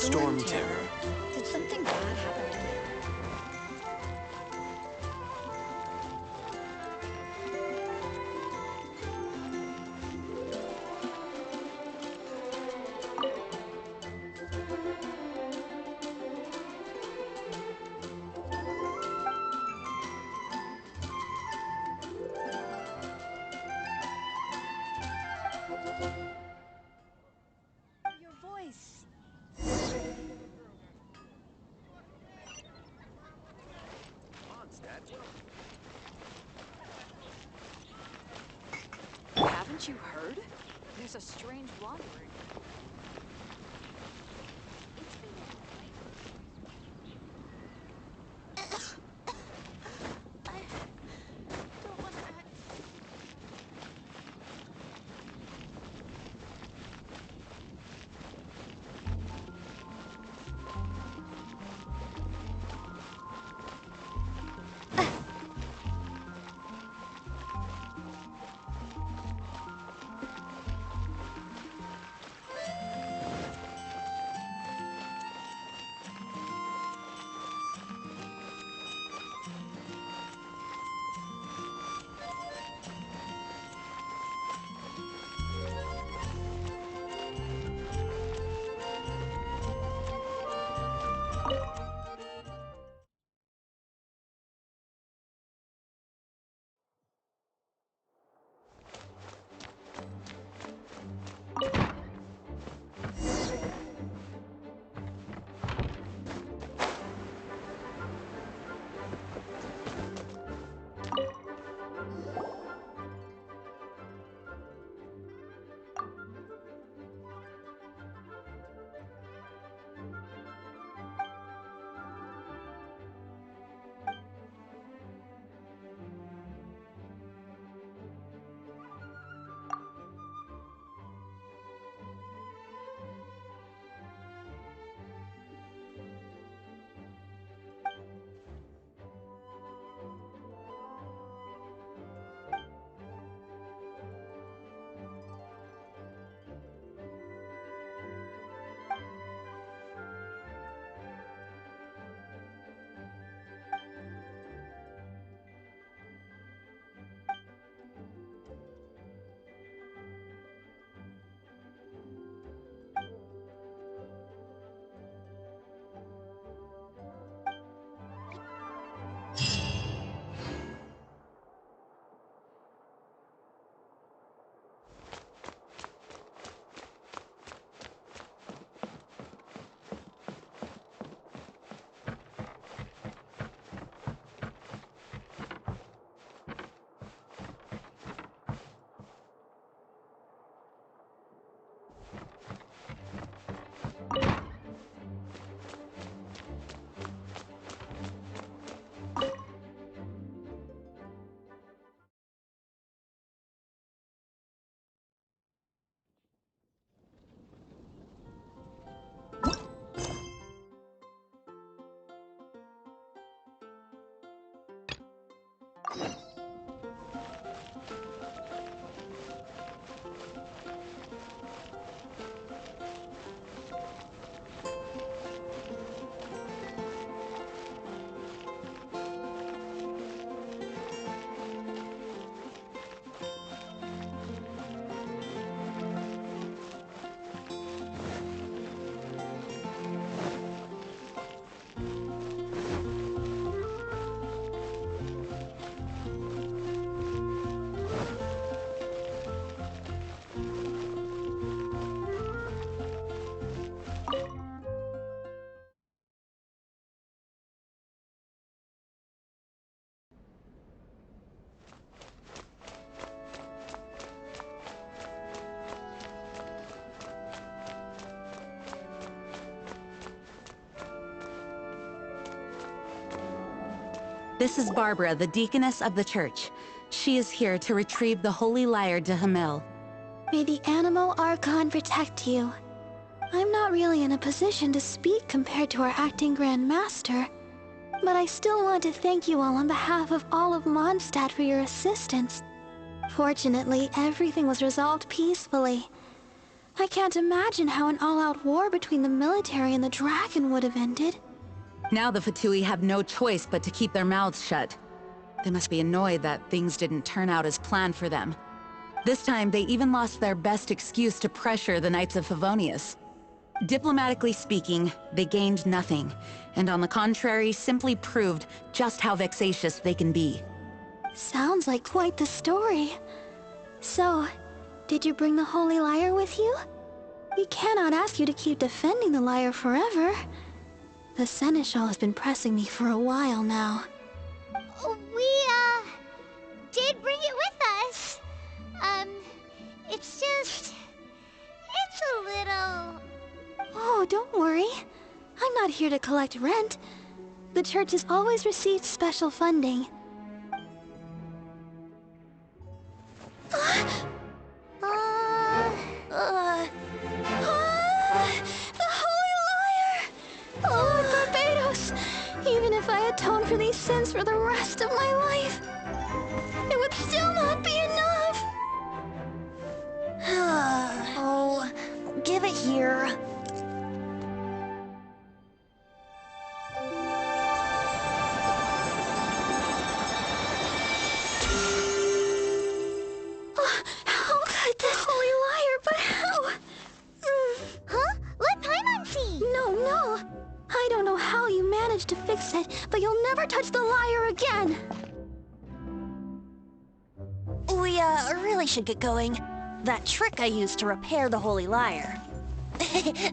Storm Terror. Did something bad happen? Your voice. Haven't you heard? There's a strange wandering. I don't want to act. This is Barbara, the deaconess of the church. She is here to retrieve the holy lyre to Hamil. May the Animo Archon protect you. I'm not really in a position to speak compared to our acting Grand Master, but I still want to thank you all on behalf of all of Mondstadt for your assistance. Fortunately, everything was resolved peacefully. I can't imagine how an all-out war between the military and the dragon would have ended. Now the Fatui have no choice but to keep their mouths shut. They must be annoyed that things didn't turn out as planned for them. This time, they even lost their best excuse to pressure the Knights of Favonius. Diplomatically speaking, they gained nothing, and on the contrary, simply proved just how vexatious they can be. Sounds like quite the story. So, did you bring the Holy Lyre with you? We cannot ask you to keep defending the lyre forever. The Seneschal has been pressing me for a while now. We, did bring it with us. It's just... it's a little... Oh, don't worry. I'm not here to collect rent. The church has always received special funding. The Holy Lyre! Oh, Barbados! Even if I atone for these sins for the rest of my life, it would still not be enough! Oh, give it here. How could the Holy Lyre, but how? Huh? Let Paimon see! No. I don't know how you managed to fix it, but you'll never touch the lyre again! We, really should get going. That trick I used to repair the Holy Lyre.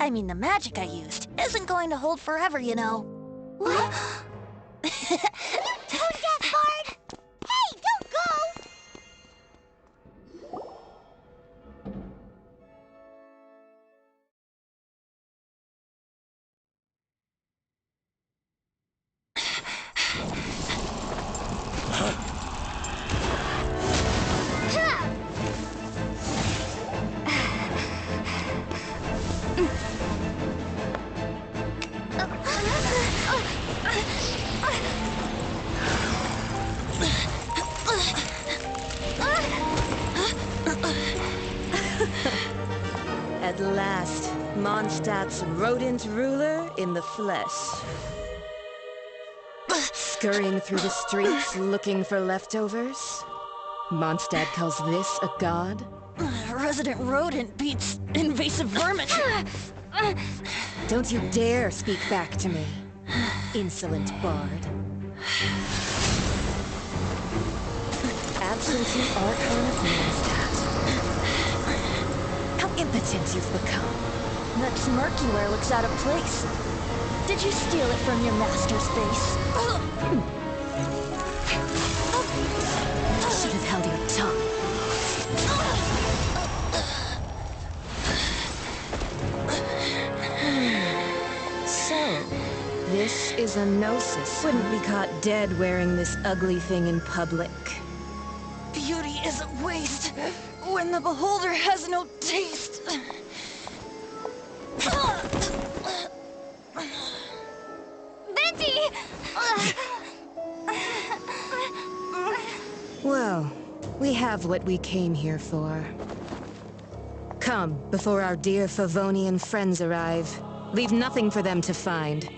I mean, the magic I used isn't going to hold forever, you know. What? Tone deaf, Bard! Hey, don't go! At last, Mondstadt's rodent ruler in the flesh. Scurrying through the streets looking for leftovers? Mondstadt calls this a god? Resident rodent beats invasive vermin. Don't you dare speak back to me, insolent bard. Absentee Archon of Mondstadt. How impotent you've become. That smirk you wear looks out of place. Did you steal it from your master's face? You should have held your tongue. So, this is a gnosis. Wouldn't be caught dead wearing this ugly thing in public. Beauty is a waste when the beholder has no taste. Venti! Well, we have what we came here for. Come, before our dear Favonian friends arrive. Leave nothing for them to find.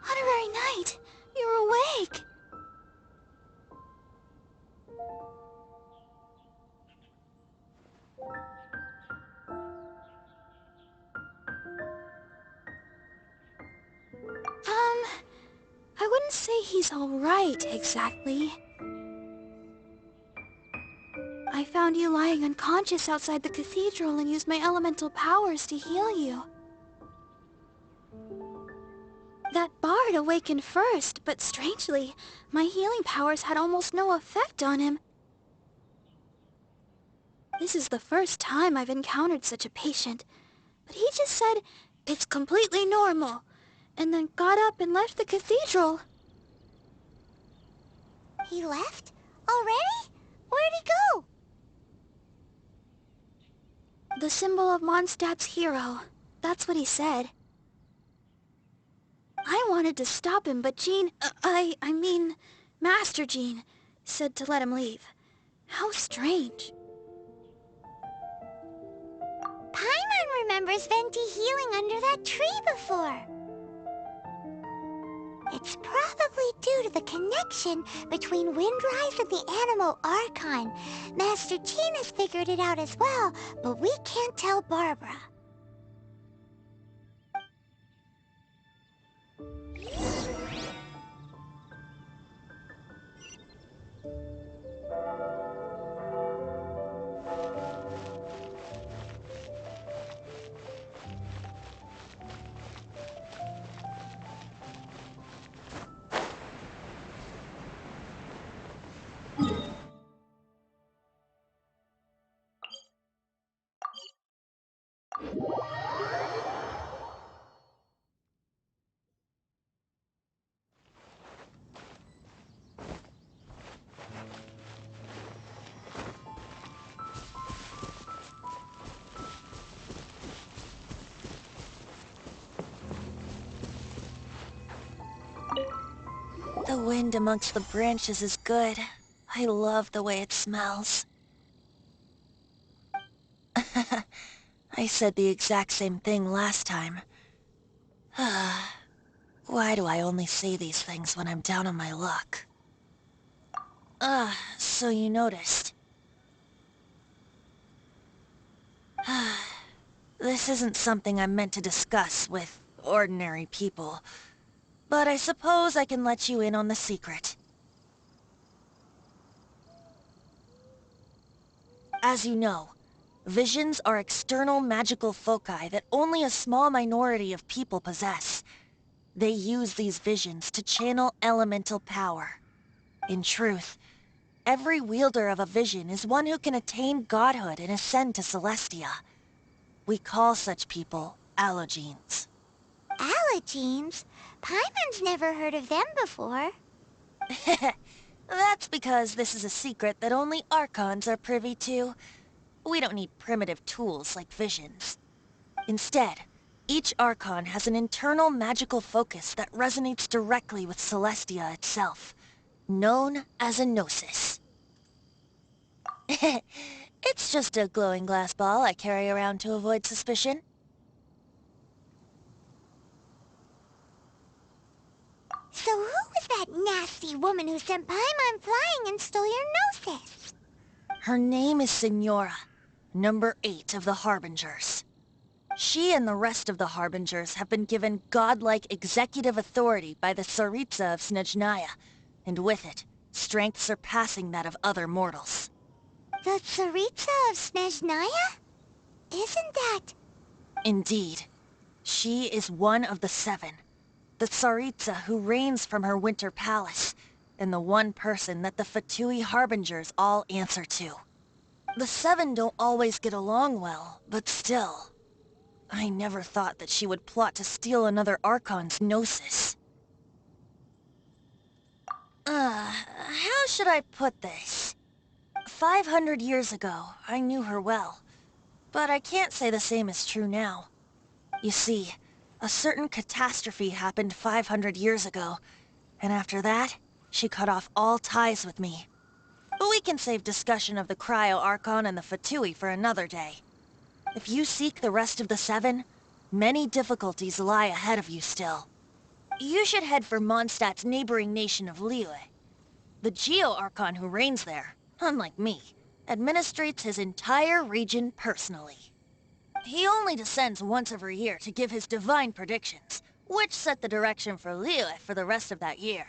Honorary Knight, you're awake! I wouldn't say he's alright, exactly. I found you lying unconscious outside the cathedral and used my elemental powers to heal you. That bard awakened first, but strangely, my healing powers had almost no effect on him. This is the first time I've encountered such a patient, but he just said, "It's completely normal," and then got up and left the cathedral. He left? Already? Where'd he go? The symbol of Mondstadt's hero. That's what he said. I wanted to stop him, but Jean, I mean, Master Jean, said to let him leave. How strange. Paimon remembers Venti healing under that tree before. It's probably due to the connection between Windrise and the Animal Archon. Master Jean has figured it out as well, but we can't tell Barbara. The wind amongst the branches is good. I love the way it smells. I said the exact same thing last time. Why do I only say these things when I'm down on my luck? So you noticed. This isn't something I'm meant to discuss with ordinary people, but I suppose I can let you in on the secret. As you know, visions are external magical foci that only a small minority of people possess. They use these visions to channel elemental power. In truth, every wielder of a vision is one who can attain godhood and ascend to Celestia. We call such people allogenes. Allogenes? Paimon's never heard of them before. That's because this is a secret that only Archons are privy to. We don't need primitive tools like visions. Instead, each Archon has an internal magical focus that resonates directly with Celestia itself, known as a gnosis. It's just a glowing glass ball I carry around to avoid suspicion. So who was that nasty woman who sent Paimon flying and stole your gnosis? Her name is Signora, number 8 of the Harbingers. She and the rest of the Harbingers have been given godlike executive authority by the Tsaritsa of Snezhnaya, and with it, strength surpassing that of other mortals. The Tsaritsa of Snezhnaya? Isn't that... Indeed. She is one of the 7. The Tsaritsa who reigns from her winter palace, and the one person that the Fatui Harbingers all answer to. The 7 don't always get along well, but still. I never thought that she would plot to steal another Archon's gnosis. How should I put this? 500 years ago, I knew her well, but I can't say the same is true now. You see, a certain catastrophe happened 500 years ago, and after that, she cut off all ties with me. But we can save discussion of the Cryo Archon and the Fatui for another day. If you seek the rest of the 7, many difficulties lie ahead of you still. You should head for Mondstadt's neighboring nation of Liyue. The Geo-Archon who reigns there, unlike me, administrates his entire region personally. He only descends once every year to give his divine predictions, which set the direction for Liyue for the rest of that year.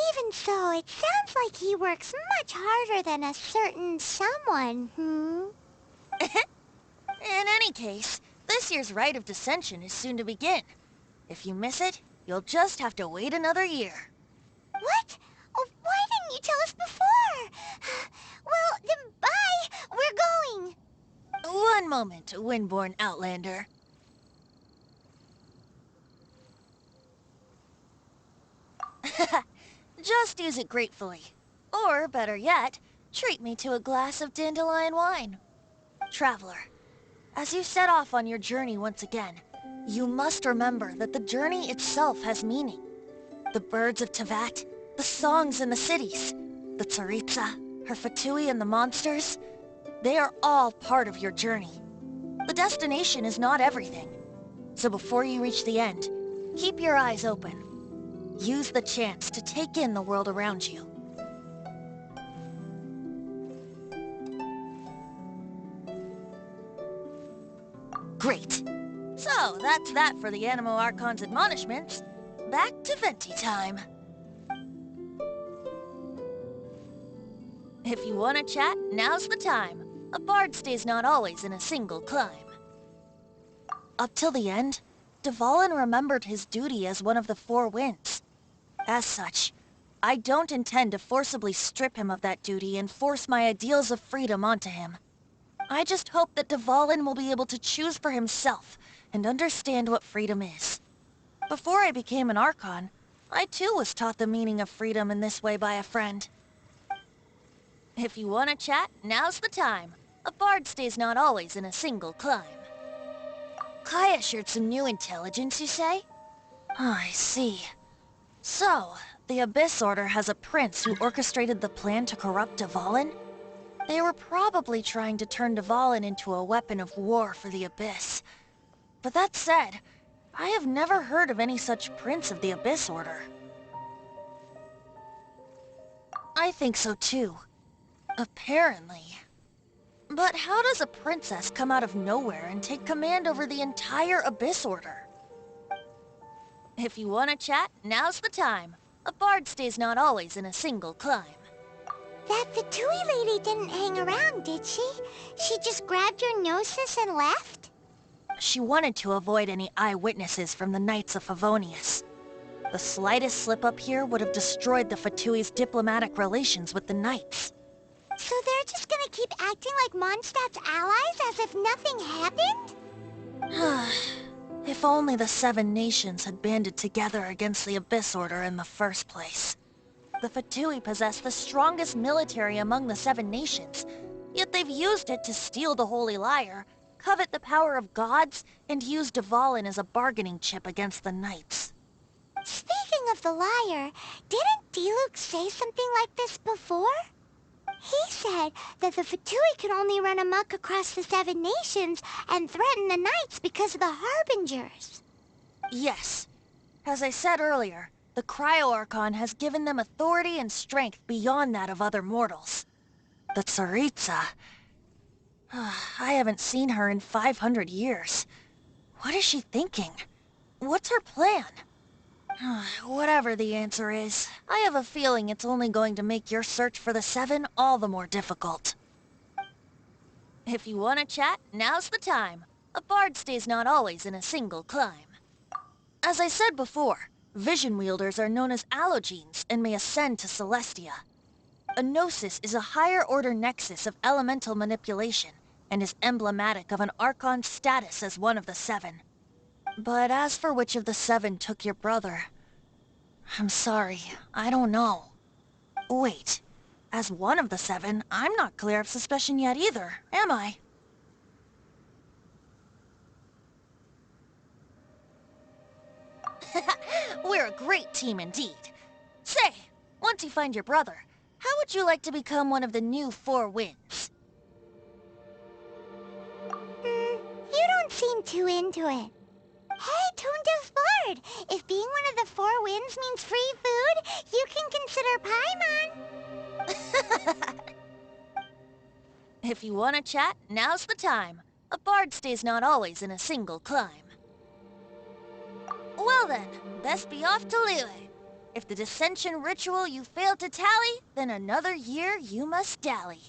Even so, it sounds like he works much harder than a certain someone, In any case, this year's Rite of Descension is soon to begin. If you miss it, you'll just have to wait another year. What? Oh, why didn't you tell us before? Well, then bye! We're going! One moment, Windborn Outlander. Just use it gratefully. Or, better yet, treat me to a glass of dandelion wine. Traveler, As you set off on your journey once again, you must remember that the journey itself has meaning. The birds of Tevat, the songs in the cities, the Tsaritsa, her Fatui and the monsters, they are all part of your journey. The destination is not everything. So before you reach the end, keep your eyes open. Use the chance to take in the world around you. Great. So, that's that for the Animo Archon's admonishments. Back to Venti time. If you want to chat, now's the time. A bard stays not always in a single climb. Up till the end, Dvalin remembered his duty as one of the Four Winds. As such, I don't intend to forcibly strip him of that duty and force my ideals of freedom onto him. I just hope that Dvalin will be able to choose for himself and understand what freedom is. Before I became an Archon, I too was taught the meaning of freedom in this way by a friend. If you want to chat, now's the time. A bard stays not always in a single climb. Kaya shared some new intelligence, you say? I see. So, the Abyss Order has a prince who orchestrated the plan to corrupt Dvalin? They were probably trying to turn Dvalin into a weapon of war for the Abyss. But that said, I have never heard of any such prince of the Abyss Order. I think so too. Apparently. But how does a princess come out of nowhere and take command over the entire Abyss Order? If you want to chat, now's the time. A bard stays not always in a single climb. That Fatui lady didn't hang around, did she? She just grabbed your gnosis and left? She wanted to avoid any eyewitnesses from the Knights of Favonius. The slightest slip-up here would have destroyed the Fatui's diplomatic relations with the Knights. So they're just gonna keep acting like Mondstadt's allies as if nothing happened? If only the Seven Nations had banded together against the Abyss Order in the first place. The Fatui possess the strongest military among the Seven Nations, yet they've used it to steal the Holy Lyre, covet the power of gods, and use Dvalin as a bargaining chip against the Knights. Speaking of the lyre, didn't Diluc say something like this before? He said that the Fatui can only run amok across the Seven Nations and threaten the Knights because of the Harbingers. Yes. As I said earlier, the Cryo-Archon has given them authority and strength beyond that of other mortals. The Tsaritsa... I haven't seen her in 500 years. What is she thinking? What's her plan? Whatever the answer is, I have a feeling it's only going to make your search for the Seven all the more difficult. If you want to chat, now's the time. A bard stays not always in a single climb. As I said before, vision wielders are known as allogenes and may ascend to Celestia. A gnosis is a higher-order nexus of elemental manipulation and is emblematic of an Archon's status as one of the Seven. But as for which of the Seven took your brother... I'm sorry, I don't know. Wait, as one of the Seven, I'm not clear of suspicion yet either, am I? We're a great team indeed. Say, once you find your brother, how would you like to become one of the new Four Winds? You don't seem too into it. Hey, Toondev Bard! If being one of the Four Winds means free food, you can consider Paimon. If you want to chat, now's the time. A bard stays not always in a single climb. Well then, best be off to Liyue. If the dissension ritual you failed to tally, then another year you must dally.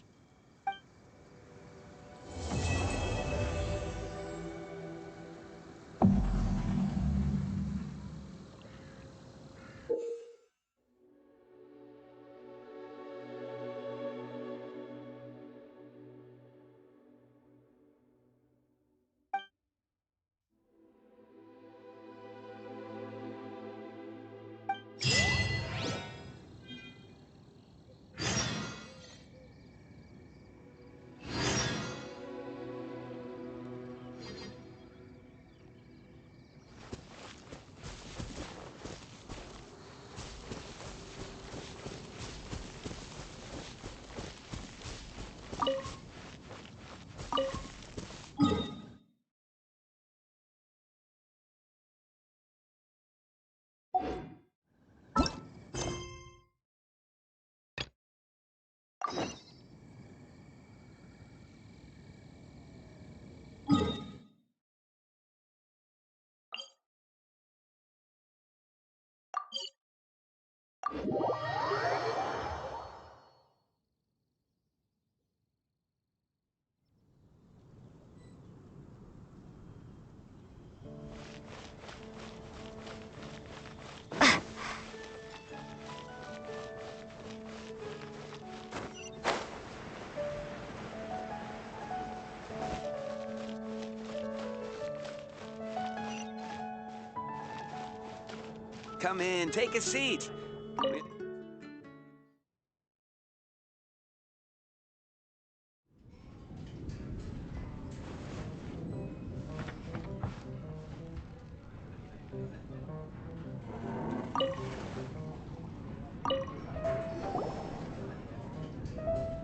Come in, take a seat.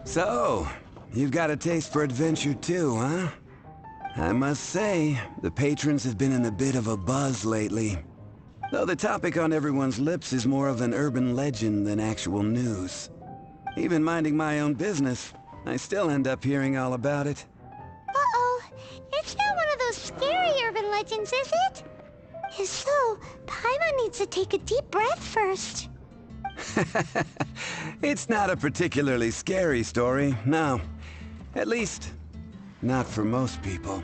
So, you've got a taste for adventure too, huh? I must say, the patrons have been in a bit of a buzz lately. Though the topic on everyone's lips is more of an urban legend than actual news. Even minding my own business, I still end up hearing all about it. Uh-oh. It's not one of those scary urban legends, is it? If so, Paimon needs to take a deep breath first. It's not a particularly scary story, no. At least, not for most people.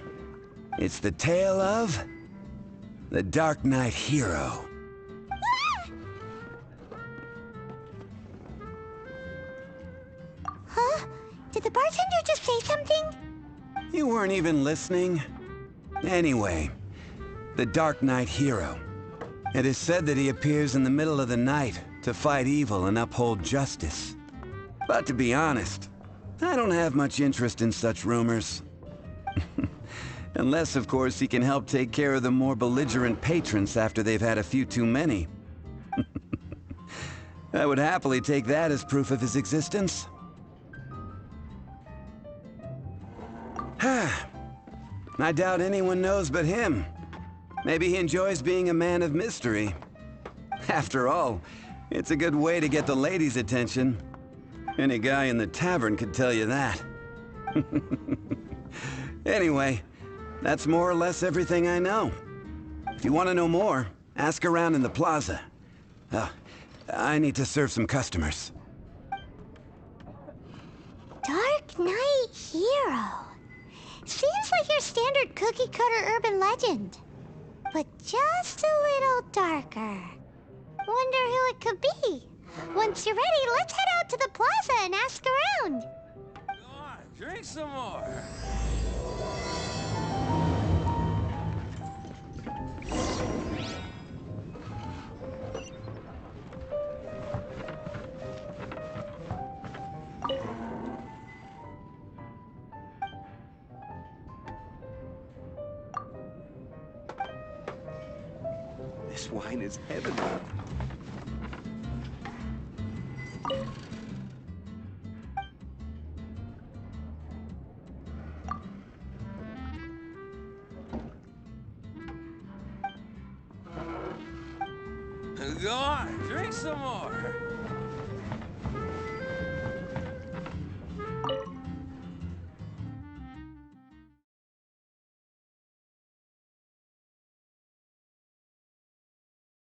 It's the tale of the Dark Knight hero. Huh? Did the bartender just say something? You weren't even listening? Anyway, the Dark Knight hero. It is said that he appears in the middle of the night to fight evil and uphold justice. But to be honest, I don't have much interest in such rumors. Unless, of course, he can help take care of the more belligerent patrons after they've had a few too many. I would happily take that as proof of his existence. I doubt anyone knows but him. Maybe he enjoys being a man of mystery. After all, it's a good way to get the ladies' attention. Any guy in the tavern could tell you that. Anyway, that's more or less everything I know. If you want to know more, ask around in the plaza. I need to serve some customers. Dark Knight hero. Seems like your standard cookie-cutter urban legend. But just a little darker. Wonder who it could be. Once you're ready, let's head out to the plaza and ask around. Go on, drink some more. This wine is heavenly. Go on, drink some more.